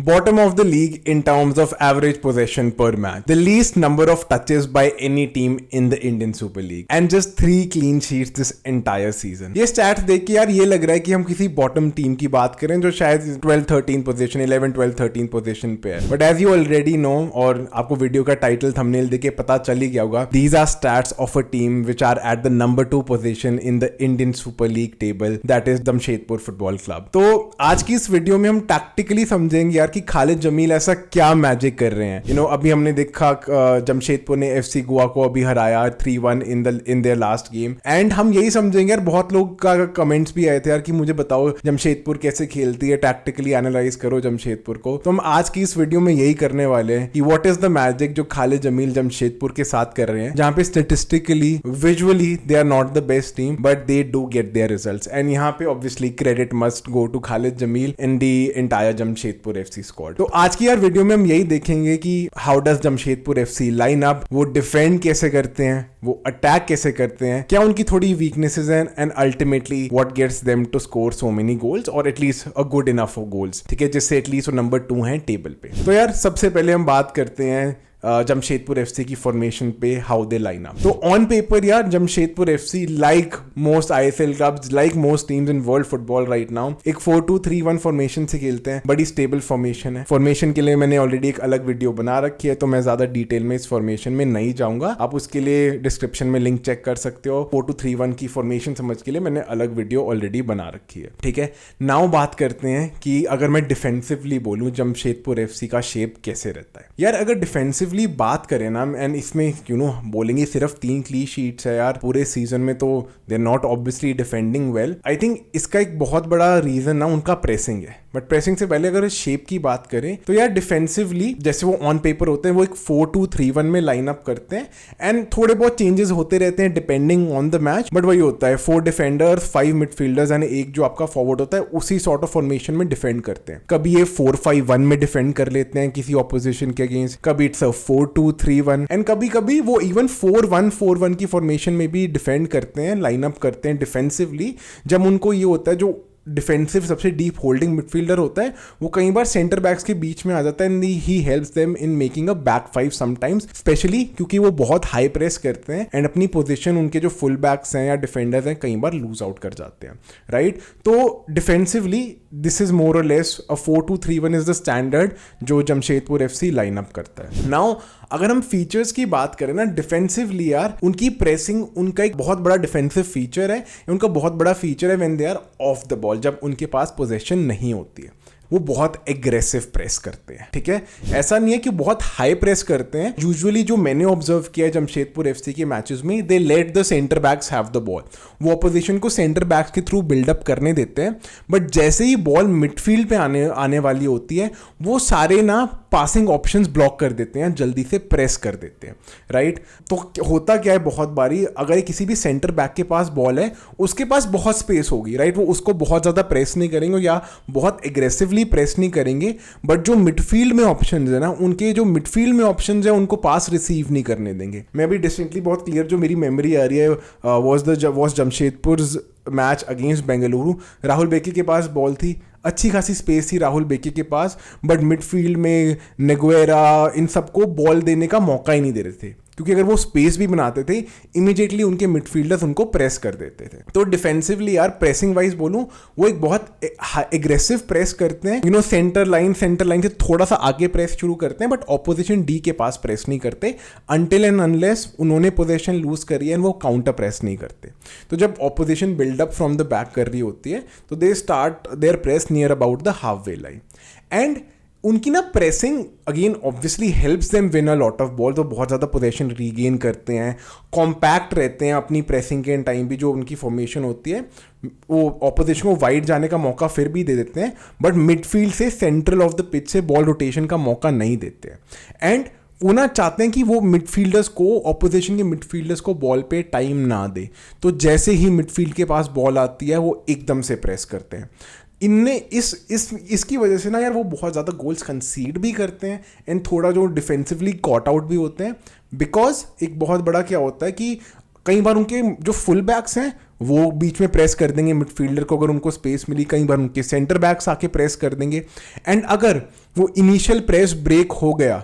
bottom of the league in terms of average possession per match, the least number of touches by any team in the Indian Super League, and just 3 clean sheets this entire season. ये stats देख के यार ये लग रहा है कि हम किसी bottom team की बात करें जो शायद 12-13 पोजीशन 11-12-13 पोजीशन पे है. But as you already know, और आपको वीडियो का टाइटल थंबनेल देख के पता चल ही गया होगा, these are stats of a team which are at the number 2 position in the Indian Super League table, that is Jamshedpur football club. तो आज की इस वीडियो में हम टैक्टिकली समझेंगे यार कि खालिद जमील ऐसा क्या मैजिक कर रहे हैं. अभी हमने देखा जमशेदपुर ने एफसी गोवा को अभी हराया 3-1 in their last game. And हम यही समझेंगे यार, बहुत लोग का कमेंट्स भी आए थे यार कि मुझे बताओ जमशेदपुर कैसे खेलती है, टैक्टिकली एनालाइज करो जमशेदपुर को. तो हम आज की इस वीडियो में यही करने वाले हैं कि व्हाट इज द मैजिक जो खालिद जमील जमशेदपुर के साथ कर रहे हैं, जहां पे statistically visually they are not the best team but they do get their results. And यहाँ पे obviously credit must go to Khalid Jamil in the entire Jamshedpur FC squad. तो आज की यार वीडियो में हम यही देखेंगे कि how does Jamshedpur FC line up, वो डिफेंड कैसे करते हैं, वो अटैक कैसे करते हैं, क्या उनकी थोड़ी वीकनेसेस हैं, and ultimately what gets them to score so many goals और at least a good enough goals. ठीक है, जिससे एटलीस्ट वो नंबर 2 है टेबल पे. तो यार सबसे पहले हम बात करते हैं जमशेदपुर एफसी की फॉर्मेशन पे, हाउ दे लाइन अप. तो ऑन पेपर यार Jamshedpur FC like most ISL clubs, like most teams in world football right now, एक 4-2-3-1 फॉर्मेशन से खेलते हैं. बड़ी स्टेबल फॉर्मेशन है. फॉर्मेशन के लिए मैंने ऑलरेडी एक अलग वीडियो बना रखी है, तो मैं ज्यादा डिटेल में इस फॉर्मेशन में नहीं जाऊंगा. आप उसके लिए डिस्क्रिप्शन में लिंक चेक कर सकते हो. 4-2-3-1 की फॉर्मेशन समझ के लिए मैंने अलग वीडियो ऑलरेडी बना रखी है. ठीक है, नाउ बात करते हैं कि अगर मैं डिफेंसिवली बोलूं जमशेदपुर एफसी का शेप कैसे रहता है. यार अगर डिफेंसिवली बात करें ना, एंड इसमें बोलेंगे सिर्फ 3 क्लीन शीट्स है यार पूरे सीजन में, तो they are not obviously defending well. I think इसका एक बहुत बड़ा रीजन ना उनका प्रेसिंग है. बट प्रेसिंग से पहले अगर शेप की बात करें तो यार डिफेंसिवली जैसे वो ऑन पेपर होते हैं वो एक 4-2-3-1 में लाइन अप करते हैं, एंड थोड़े बहुत चेंजेस होते रहते हैं depending on the match. But वही होता है 4 डिफेंडर्स 5 मिडफील्डर्स एंड एक जो आपका फॉरवर्ड होता है, उसी सॉर्ट ऑफ फॉर्मेशन में डिफेंड करते हैं. कभी ये 4-5-1 में डिफेंड कर लेते हैं किसी ऑपोजिशन के अगेंस्ट, कभी इट्स 4-2-3-1, एंड कभी कभी वो इवन 4-1-4-1 की फॉर्मेशन में भी डिफेंड करते हैं, लाइन अप करते हैं डिफेंसिवली. जब उनको ये होता है, जो डिफेंसिव सबसे डीप होल्डिंग मिडफील्डर होता है, वो कई बार सेंटर बैक्स के बीच में आ जाता है, and he helps them in making a back 5 sometimes, specially क्योंकि वो बहुत हाई प्रेस करते हैं एंड अपनी पोजीशन उनके जो फुल बैक्स हैं या डिफेंडर्स हैं कई बार लूज आउट कर जाते हैं. राइट, तो डिफेंसिवली दिस इज मोर और less a 4-2-3-1 is the standard जो जमशेदपुर एफसी लाइन अप करता है. नाउ अगर हम फीचर्स की बात करें ना डिफेंसिवली यार, उनकी प्रेसिंग उनका एक बहुत बड़ा डिफेंसिव फीचर है, उनका बहुत बड़ा फीचर है when they are off the ball, जब उनके पास पोजीशन नहीं होती है, वो बहुत एग्रेसिव प्रेस करते हैं. ठीक है, ऐसा नहीं है कि बहुत हाई प्रेस करते हैं. यूजुअली जो मैंने ऑब्जर्व किया है जमशेदपुर एफसी के मैचेस में, they let the centre backs have the ball. वो अपोजिशन को सेंटर बैक्स के थ्रू बिल्डअप करने देते हैं, बट जैसे ही बॉल मिडफील्ड पे आने वाली होती है, वो सारे ना पासिंग ऑप्शंस ब्लॉक कर देते हैं, जल्दी से प्रेस कर देते हैं. राइट, तो होता क्या है, बहुत बारी अगर किसी भी सेंटर बैक के पास बॉल है, उसके पास बहुत स्पेस होगी. राइट, वो उसको बहुत ज़्यादा प्रेस नहीं करेंगे या बहुत एग्रेसिवली प्रेस नहीं करेंगे, बट जो मिडफील्ड में ऑप्शंस है ना, उनके जो मिडफील्ड में ऑप्शंस है उनको पास रिसीव नहीं करने देंगे. मैं भी डिस्टिंक्टली बहुत क्लियर जो मेरी मेमोरी आ रही है was Jamshedpur match against Bengaluru. Rahul Bheke के पास बॉल थी, अच्छी खासी स्पेस थी राहुल बेकी के पास, बट मिडफील्ड में नेगुएरा इन सबको बॉल देने का मौका ही नहीं दे रहे थे, क्योंकि अगर वो स्पेस भी बनाते थे इमीडिएटली उनके मिडफील्डर्स उनको प्रेस कर देते थे. तो डिफेंसिवली यार प्रेसिंग वाइज बोलूं, वो एक बहुत एग्रेसिव प्रेस करते हैं. सेंटर लाइन से थोड़ा सा आगे प्रेस शुरू करते हैं, बट ऑपोजिशन डी के पास प्रेस नहीं करते अनटिल एंड अनलेस उन्होंने पोजीशन लूज करी है, वो काउंटर प्रेस नहीं करते. तो जब opposition buildup from the back कर रही होती है, तो they start their press near about the halfway line. And उनकी ना pressing again obviously helps them win a lot of ball. तो बहुत ज़्यादा पोजीशन रीगेन करते हैं, कॉम्पैक्ट रहते हैं अपनी प्रेसिंग के टाइम भी. जो उनकी फॉर्मेशन होती है वो ऑपोजिशन को वाइड जाने का मौका फिर भी दे देते हैं, बट मिडफील्ड से सेंट्रल ऑफ द पिच से बॉल रोटेशन का मौका नहीं देते हैं. एंड वो ना चाहते हैं कि वो मिडफील्डर्स को, ऑपोजिशन के मिडफील्डर्स को बॉल पे टाइम ना दे. तो जैसे ही मिडफील्ड के पास बॉल आती है वो एकदम से प्रेस करते हैं. इनने इसकी वजह से ना यार वो बहुत ज़्यादा गोल्स कंसीड भी करते हैं, एंड थोड़ा जो डिफेंसिवली कॉट आउट भी होते हैं. बिकॉज एक बहुत बड़ा क्या होता है कि कई बार उनके जो फुल बैक्स हैं वो बीच में प्रेस कर देंगे मिडफील्डर को अगर उनको स्पेस मिली, कई बार उनके सेंटर बैक्स आके प्रेस कर देंगे। एंड अगर वो इनिशियल प्रेस ब्रेक हो गया,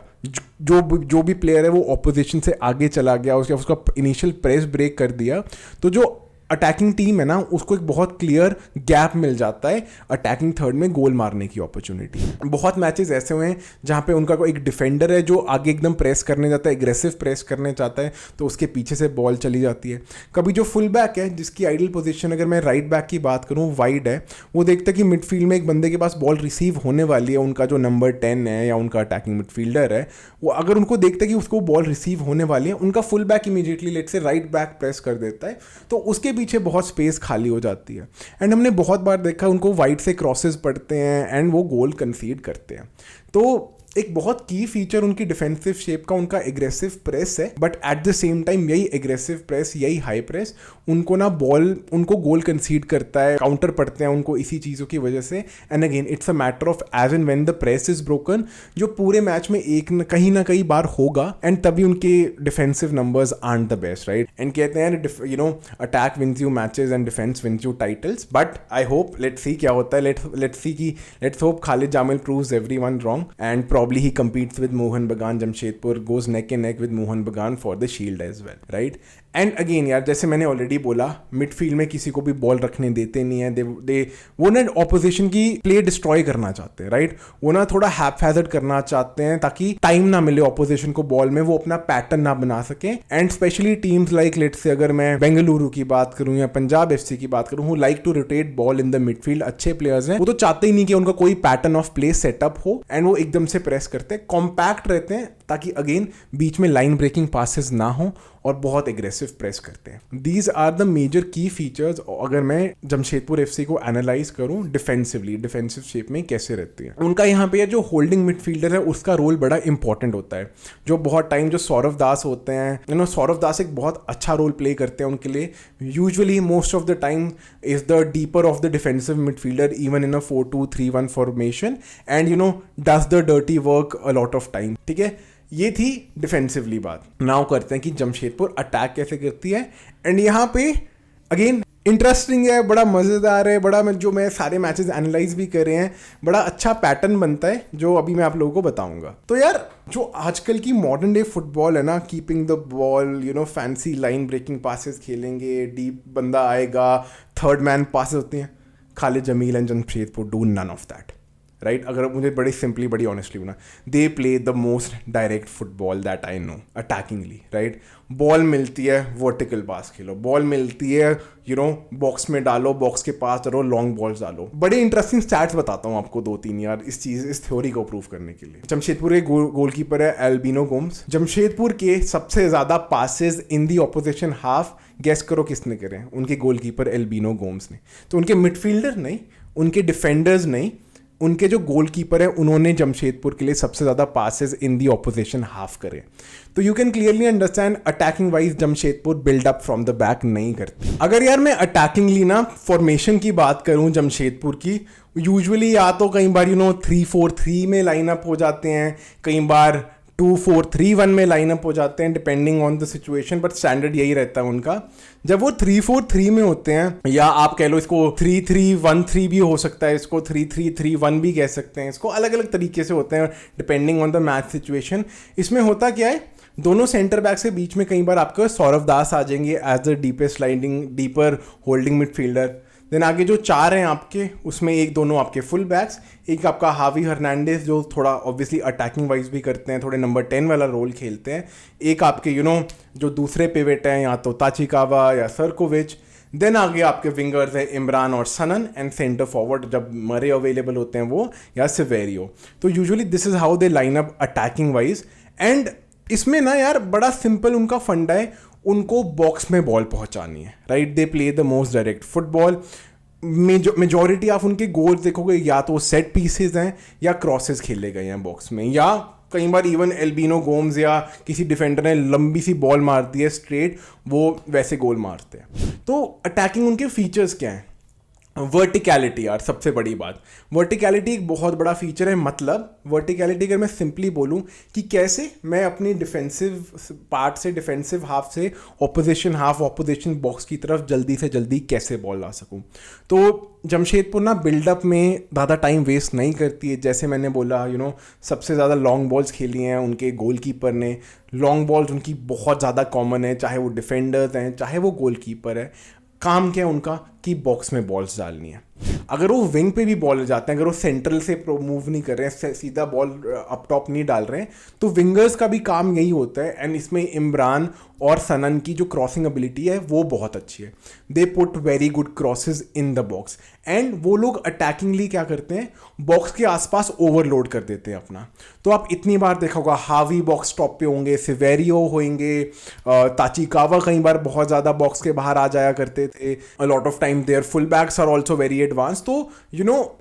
जो भी प्लेयर है वो ऑपोजिशन से आगे चला गया, उसका इनिशियल प्रेस ब्रेक कर दिया, तो जो अटैकिंग टीम है ना उसको एक बहुत क्लियर गैप मिल जाता है अटैकिंग थर्ड में गोल मारने की अपॉर्चुनिटी। बहुत मैचेस ऐसे हुए हैं जहां पे उनका कोई एक डिफेंडर है जो आगे एकदम प्रेस करने जाता है, एग्रेसिव प्रेस करने चाहता है, तो उसके पीछे से बॉल चली जाती है। कभी जो फुल बैक है जिसकी आइडियल पोजीशन, अगर मैं राइट बैक की बात करूँ, वाइड है, वो देखता है कि मिडफील्ड में एक बंदे के पास बॉल रिसीव होने वाली है, उनका जो नंबर 10 है या उनका अटैकिंग मिडफील्डर है, वो अगर उनको देखता है कि उसको बॉल रिसीव होने वाली है, उनका फुल बैक इमीडिएटली लेट से राइट बैक प्रेस कर देता है, तो उसके पीछे बहुत स्पेस खाली हो जाती है। एंड हमने बहुत बार देखा उनको वाइड से क्रॉसेस पड़ते हैं एंड वो गोल कंसीड करते हैं। तो एक बहुत की फीचर उनकी डिफेंसिव शेप का उनका एग्रेसिव प्रेस है, but at the same time यही एग्रेसिव प्रेस, यही हाई प्रेस उनको ना उनको गोल कंसीड करता है, काउंटर पड़ते हैं उनको इसी चीज़ों की वजह से। And again it's a matter of age and when the press is broken, जो पूरे मैच में कहीं ना कहीं बार होगा, एंड तभी उनके defensive numbers are the best, right. And कहते हैं you know attack wins you matches and defence wins you titles, but I hope let's see क्या होता है। Let's hope Khalid Jamil proves everyone wrong and probably he competes with Mohan Bagan. Jamshedpur goes neck and neck with Mohan Bagan for the shield as well, right? And again यार, जैसे मैंने already बोला, midfield में किसी को भी बॉल रखने देते नहीं है। वो ना ऑपोजिशन की प्ले डिस्ट्रॉय करना चाहते हैं, राइट। वो ना थोड़ा हैपहैज़र्ड करना चाहते हैं ताकि टाइम ना मिले ऑपोजिशन को बॉल में, वो अपना पैटर्न ना बना सके। And specially teams like let's say अगर मैं बेंगलुरु की बात करूं या पंजाब एफसी की बात करूं, who like to rotate ball in the midfield, अच्छे प्लेयर्स हैं, वो तो चाहते ही नहीं कि उनका कोई पैटर्न ऑफ प्ले सेटअप हो एंड वो एकदम से प्रेस करते हैं, कॉम्पैक्ट रहते हैं ताकि अगेन बीच में लाइन ब्रेकिंग पासेस ना हो, और बहुत एग्रेसिव प्रेस करते हैं। दीज आर द मेजर की फीचर्स अगर मैं जमशेदपुर एफसी को एनालाइज करूं डिफेंसिवली, डिफेंसिव शेप में कैसे रहती है उनका। यहाँ पे जो होल्डिंग मिडफील्डर है उसका रोल बड़ा इंपॉर्टेंट होता है। जो बहुत टाइम जो सौरव दास होते हैं, सौरव दास एक बहुत अच्छा रोल प्ले करते हैं उनके लिए। Usually most of the time is the deeper of the defensive midfielder even in a 4-2-3-1 formation, and does the dirty work a lot of time, ठीक है। ये थी डिफेंसिवली बात। नाउ करते हैं कि जमशेदपुर अटैक कैसे करती है। एंड यहाँ पे अगेन इंटरेस्टिंग है, बड़ा मज़ेदार है, बड़ा जो मैं सारे मैचेस एनालाइज भी कर रहे हैं, बड़ा अच्छा पैटर्न बनता है जो अभी मैं आप लोगों को बताऊंगा। तो यार जो आजकल की मॉडर्न डे फुटबॉल है ना, keeping the ball, fancy line breaking passes खेलेंगे, डीप बंदा आएगा, थर्ड मैन पासेस होते हैं, Khalid Jamil and Jamshedpur do none of that, right. अगर मुझे बड़ी सिंपली बड़ी ऑनेस्टली बोलना, they play the most direct football that I know attackingly, right. Ball मिलती है वर्टिकल पास खेलो, बॉल मिलती है बॉक्स में डालो, बॉक्स के पास डालो, लॉन्ग बॉल्स डालो। बड़े इंटरेस्टिंग स्टैट्स बताता हूँ आपको 2-3 यार इस थ्योरी को प्रूव करने के लिए। जमशेदपुर के गोलकीपर है एल्बिनो गोम्स। जमशेदपुर के सबसे ज्यादा passes in the opposition half, guess करो किसने करे? उनके गोलकीपर एल्बिनो गोम्स ने। तो उनके मिडफील्डर नहीं, उनके डिफेंडर्स नहीं, उनके जो गोलकीपर है उन्होंने जमशेदपुर के लिए सबसे ज़्यादा passes in the opposition half करे। तो you can clearly understand attacking wise Jamshedpur build up from the back नहीं करती। अगर यार मैं अटैकिंगली ना फॉर्मेशन की बात करूं जमशेदपुर की, यूजुअली या तो कई बार 3-4-3 में लाइनअप हो जाते हैं, कई बार 2-4-3-1 में लाइनअप हो जाते हैं depending on the situation, but standard यही रहता है उनका। जब वो 3-4-3 में होते हैं, या आप कह लो इसको 3-3-1-3 भी हो सकता है, इसको 3-3-3-1 भी कह सकते हैं, इसको अलग अलग तरीके से होते हैं depending on the match situation. इसमें होता क्या है, दोनों सेंटर बैक से बीच में कई बार आपको सौरव दास आ जाएंगे as the deeper holding midfielder. Then आगे जो 4 हैं आपके, उसमें एक दोनों आपके फुल बैक्स, एक आपका हावी हर्नांडेज जो थोड़ा ऑब्वियसली अटैकिंग वाइज भी करते हैं, थोड़े नंबर 10 वाला रोल खेलते हैं, एक आपके जो दूसरे पिवेट हैं या तो ताचिकावा या सरकोविच। देन आगे आपके विंगर्स हैं इमरान और सनन, एंड सेंटर फॉरवर्ड जब मरे अवेलेबल होते हैं वो, या सिवेरियो। तो usually this is how they line up attacking wise. And इसमें ना यार बड़ा सिंपल उनका फंडा है, उनको बॉक्स में बॉल पहुंचानी है, right. They play the most direct football. Majority आप उनके गोल देखोगे या तो सेट पीसेज हैं या क्रॉसेस खेले गए हैं बॉक्स में, या कई बार इवन एल्बिनो गोम्स या किसी डिफेंडर ने लंबी सी बॉल मार दी है स्ट्रेट, वो वैसे गोल मारते हैं। तो अटैकिंग उनके फीचर्स क्या हैं? वर्टिकलिटी यार सबसे बड़ी बात, वर्टिकलिटी एक बहुत बड़ा फीचर है। मतलब वर्टिकलिटी अगर मैं सिंपली बोलूं कि कैसे मैं अपनी डिफेंसिव पार्ट से, डिफेंसिव हाफ से ऑपोजिशन बॉक्स की तरफ जल्दी से जल्दी कैसे बॉल ला सकूं। तो जमशेदपुर ना बिल्डअप में ज़्यादा टाइम वेस्ट नहीं करती है। जैसे मैंने बोला सबसे ज़्यादा लॉन्ग बॉल्स खेली हैं उनके गोलकीपर ने। लॉन्ग बॉल्स उनकी बहुत ज़्यादा कॉमन है, चाहे वो डिफेंडर्स हैं चाहे वो गोलकीपर है। काम क्या है उनका कि बॉक्स में बॉल्स डालनी है। अगर वो विंग पे भी बॉल जाते हैं, अगर वो सेंट्रल से मूव नहीं कर रहे हैं, सीधा बॉल अप टॉप नहीं डाल रहे हैं, तो विंगर्स का भी काम यही होता है। एंड इसमें इमरान और सनन की जो क्रॉसिंग एबिलिटी है वो बहुत अच्छी है। They put very good crosses in the box and वो लोग अटैकिंगली क्या करते हैं, बॉक्स के आसपास ओवरलोड कर देते हैं अपना। तो आप इतनी बार देखा होगा हावी बॉक्स टॉप पे होंगे, सिवेरियो होंगे, ताचिकावा कई बार बहुत ज़्यादा बॉक्स के बाहर आ जाया करते थे। A lot of time their full backs are also very advance. तो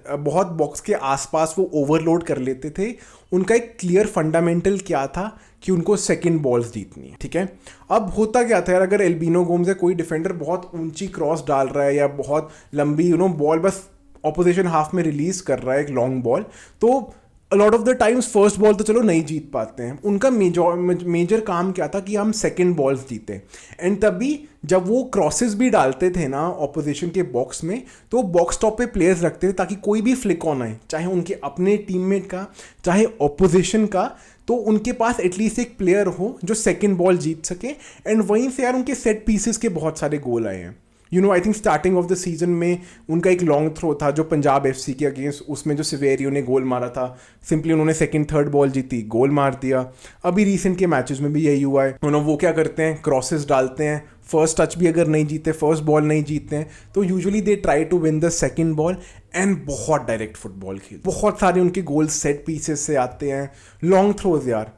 बहुत बॉक्स के आसपास वो ओवरलोड कर लेते थे। उनका एक क्लियर फंडामेंटल क्या था कि उनको सेकंड बॉल्स जीतनी है, ठीक है। अब होता क्या था यार, अगर एल्बिनो गोम्स या कोई डिफेंडर बहुत ऊंची क्रॉस डाल रहा है या बहुत लंबी बॉल बस ऑपोजिशन हाफ में रिलीज कर रहा है एक लॉन्ग बॉल, तो lot of the times first ball तो चलो नहीं जीत पाते हैं। उनका मेजर काम क्या था कि हम सेकंड बॉल्स जीते। एंड तभी जब वो क्रॉसेस भी डालते थे ना ऑपोजिशन के बॉक्स में, तो बॉक्स टॉप पे प्लेयर्स रखते थे ताकि कोई भी फ्लिक ऑन आए, चाहे उनके अपने टीममेट का चाहे ऑपोजिशन का, तो उनके पास एटलीस्ट एक प्लेयर हो जो सेकंड बॉल जीत सके। एंड वहीं से यार उनके सेट पीसेस के बहुत सारे गोल आए हैं। I think starting of the season में उनका एक लॉन्ग थ्रो था जो पंजाब एफसी के अगेंस्ट, उसमें जो सिवेरियो ने गोल मारा था, सिंपली उन्होंने सेकंड थर्ड बॉल जीती, गोल मार दिया। अभी रिसेंट के मैचेस में भी यही हुआ है। वो क्या करते हैं, क्रॉसेस डालते हैं, फर्स्ट टच भी अगर नहीं जीते, फर्स्ट बॉल नहीं जीतते हैं, तो usually they try to win the second ball and बहुत डायरेक्ट फुटबॉल खेल। बहुत सारे उनके गोल सेट पीसेस से आते हैं। लॉन्ग थ्रोज यार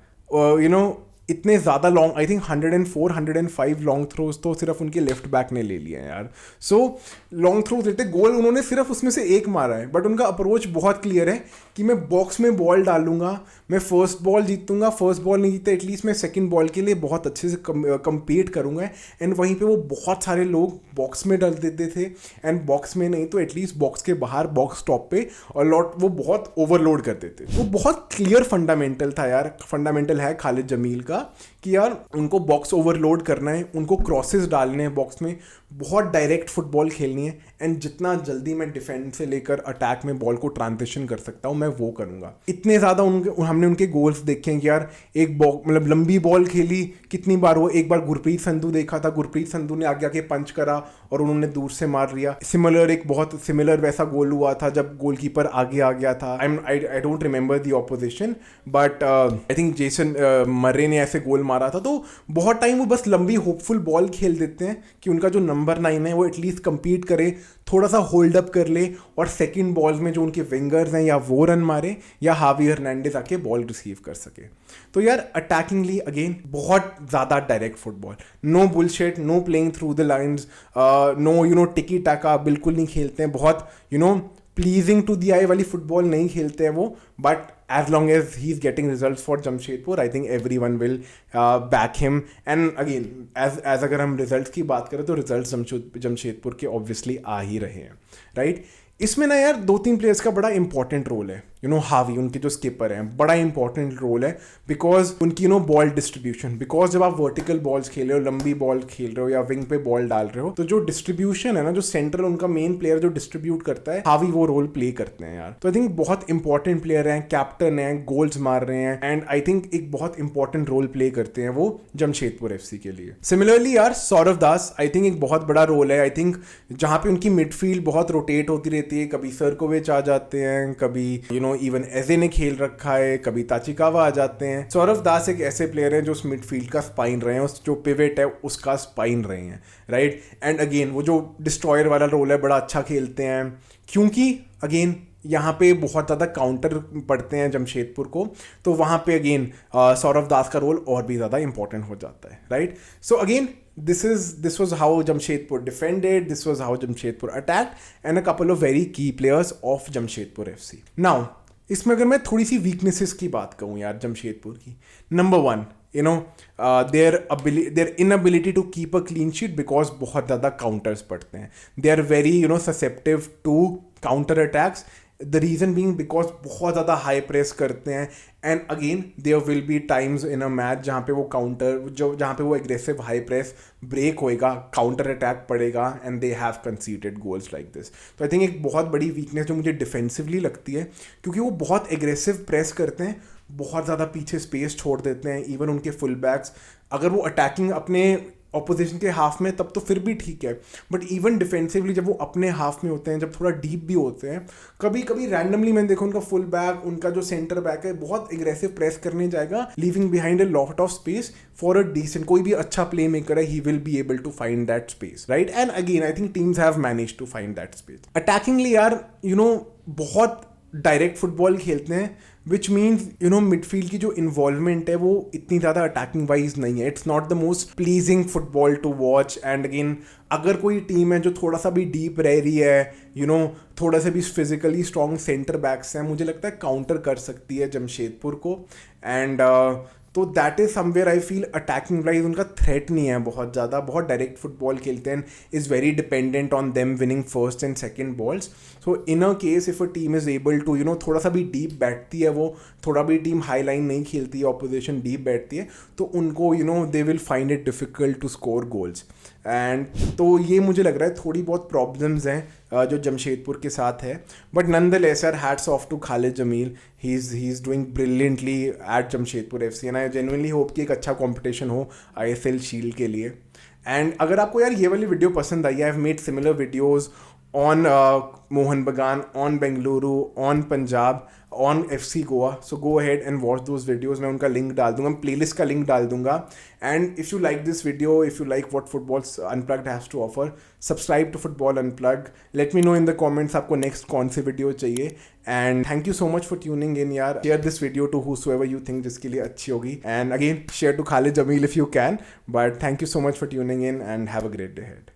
इतने ज़्यादा long, I think 104 105 long throws तो सिर्फ उनके लेफ्ट बैक ने ले लिए हैं यार। सो लॉन्ग थ्रोज लेते, गोल उन्होंने सिर्फ उसमें से एक मारा है, बट उनका अप्रोच बहुत क्लियर है कि मैं बॉक्स में बॉल डालूंगा, मैं फर्स्ट बॉल जीतूंगा, फर्स्ट बॉल नहीं जीता एटलीस्ट मैं सेकंड बॉल के लिए बहुत अच्छे से कम्पीट करूंगा। एंड वहीं पे वो बहुत सारे लोग बॉक्स में डाल देते थे, एंड बॉक्स में नहीं तो एटलीस्ट बॉक्स के बाहर बॉक्स टॉप पे, और वो बहुत ओवरलोड करते थे। वो बहुत क्लियर फंडामेंटल था यार, फंडामेंटल है खालिद जमील का कि यार उनको बॉक्स ओवरलोड करना है, उनको क्रॉसेस डालने हैं बॉक्स में, बहुत डायरेक्ट फुटबॉल खेलनी है, एंड जितना जल्दी मैं डिफेंस से लेकर अटैक में बॉल को ट्रांजिशन कर सकता हूँ मैं वो करूँगा। इतने ज़्यादा हमने उनके गोल्स देखे हैं कि यार एक मतलब लंबी बॉल खेली कितनी बार, वो एक बार गुरप्रीत संधू देखा था, गुरप्रीत संधू ने आगे आके पंच करा और उन्होंने दूर से मार लिया। एक बहुत सिमिलर वैसा गोल हुआ था जब गोलकीपर आगे आ गया था। I don't remember the opposition, but I think Jason Murray ने ऐसे गोल मारा था। तो बहुत टाइम वो बस लंबी होपफुल बॉल खेल देते हैं कि उनका जो नंबर 9 है वो एटलीस्ट compete करे, थोड़ा सा होल्ड अप कर ले, और सेकंड बॉल्स में जो उनके विंगर्स हैं या वो रन मारे या हावी हर्नांडेज आके बॉल रिसीव कर सके। तो यार अटैकिंगली अगेन बहुत ज़्यादा direct football, no bullshit, no playing through the lines, no tiki taka बिल्कुल नहीं खेलते हैं, बहुत प्लीजिंग टू दी आई वाली फुटबॉल नहीं खेलते हैं वो। But as long as he's getting results for Jamshedpur, I think everyone will back him. And again, as अगर हम results की बात करें तो results जमशेदपुर के obviously आ ही रहे हैं, right? इसमें ना यार 2-3 प्लेयर्स का बड़ा इंपॉर्टेंट रोल है। हावी उनके जो स्किपर हैं, बड़ा इंपॉर्टेंट रोल है बिकॉज उनकी बॉल डिस्ट्रीब्यूशन, बिकॉज जब आप वर्टिकल बॉल्स खेल रहे हो, लंबी बॉल खेल रहे हो या विंग पे बॉल डाल रहे हो, तो जो डिस्ट्रीब्यूशन है ना, जो सेंट्रल उनका मेन प्लेयर जो डिस्ट्रीब्यूट करता है, हावी वो रोल प्ले करते हैं यार। तो आई थिंक बहुत इंपॉर्टेंट प्लेयर हैं, कैप्टन हैं, गोल्स मार रहे हैं, एंड आई थिंक एक बहुत इंपॉर्टेंट रोल प्ले करते हैं वो जमशेदपुर एफसी के लिए। सिमिलरली यार सौरव दास आई थिंक एक बहुत बड़ा रोल है। आई थिंक जहां पे उनकी मिडफील्ड बहुत रोटेट होती रहती है, कभी सर्कोविच आ जाते हैं, कभी इवन एजे ने खेल रखा है, कभी ताचिकावा आ जाते हैं। सौरव दास एक ऐसे प्लेयर हैं जो उस मिडफील्ड का स्पाइन रहे हैं, उस जो पिवेट है उसका स्पाइन रहे हैं, राइट। एंड अगेन वो जो डिस्ट्रॉयर वाला रोल है बड़ा अच्छा खेलते हैं, क्योंकि अगेन यहाँ पे बहुत ज़्यादा काउंटर पड़ते हैं जमशेदपुर को, तो वहाँ पे अगेन सौरव दास का रोल और भी ज़्यादा इंपॉर्टेंट हो जाता है, right. So again this was how Jamshedpur defended, this was how Jamshedpur attacked, and a couple of very key players of Jamshedpur FC. Now इसमें अगर मैं थोड़ी सी वीकनेसेस की बात कहूँ यार जमशेदपुर की, number 1 you know their inability to keep a clean sheet because बहुत ज़्यादा counters पड़ते हैं. They are very susceptible to counter attacks. The reason being because बहुत ज़्यादा high press करते हैं, and again there will be times in a match जहाँ पे वो जहाँ पे वो aggressive high press break होएगा, counter attack पड़ेगा, and they have conceded goals like this. तो I think एक बहुत बड़ी weakness जो मुझे defensively लगती है, क्योंकि वो बहुत aggressive press करते हैं, बहुत ज़्यादा पीछे स्पेस छोड़ देते हैं. इवन उनके फुल बैक्स अगर वो अटैकिंग अपने ऑपोजिशन के हाफ में तब तो फिर भी ठीक है, बट इवन डिफेंसिवली जब वो अपने हाफ में होते हैं, जब थोड़ा डीप भी होते हैं, कभी कभी रैंडमली मैंने देखा उनका फुल बैक, उनका जो सेंटर बैक है, बहुत एग्रेसिव प्रेस करने जाएगा, leaving behind a lot of space for a decent, कोई भी अच्छा प्ले मेकर है, he will be able to find that space, right. And again I think teams have managed to find that space. Attackingly यार बहुत direct football खेलते हैं, which means midfield की जो इन्वॉल्वमेंट है वो इतनी ज़्यादा अटैकिंग वाइज नहीं है. It's not the most pleasing football to watch. And again अगर कोई टीम है जो थोड़ा सा भी डीप रह रही है, थोड़ा सा भी फिजिकली स्ट्रॉन्ग सेंटर बैक्स हैं, मुझे लगता है काउंटर कर सकती है जमशेदपुर को. एंड तो that is somewhere I feel attacking wise उनका थ्रेट नहीं है बहुत ज़्यादा, बहुत डायरेक्ट फुटबॉल खेलते हैं, is very dependent on them winning first and second balls. So in a case if a team is able to थोड़ा सा भी डीप बैठती है, वो थोड़ा भी टीम हाई लाइन नहीं खेलती है, ऑपोजिशन डीप बैठती है, तो उनको they will find it difficult to score goals. And तो ये मुझे लग रहा है थोड़ी बहुत प्रॉब्लम्स हैं जो जमशेदपुर के साथ है. But nonetheless hats off to Khalid Jamil, he is doing brilliantly at Jamshedpur FC, and I genuinely hope कि एक अच्छा कॉम्पिटिशन हो ISL शील्ड के लिए. एंड अगर आपको यार ये वाली वीडियो पसंद आई, I have made similar videos on Mohan Bagan, on Bengaluru, on Punjab, on FC Goa. So go ahead and watch those videos. मैं उनका लिंक डाल दूंगा, प्लेलिस्ट का लिंक डाल दूंगा. And if you like this video, if you like what Football Unplugged has to offer, subscribe to Football Unplugged. Let me know in the comments आपको next कौन सी video चाहिए. And thank you so much for tuning in यार. Share this video to whosoever you think जिसके लिए अच्छी होगी. And again, share to Khalid Jamil if you can. But thank you so much for tuning in and have a great day ahead.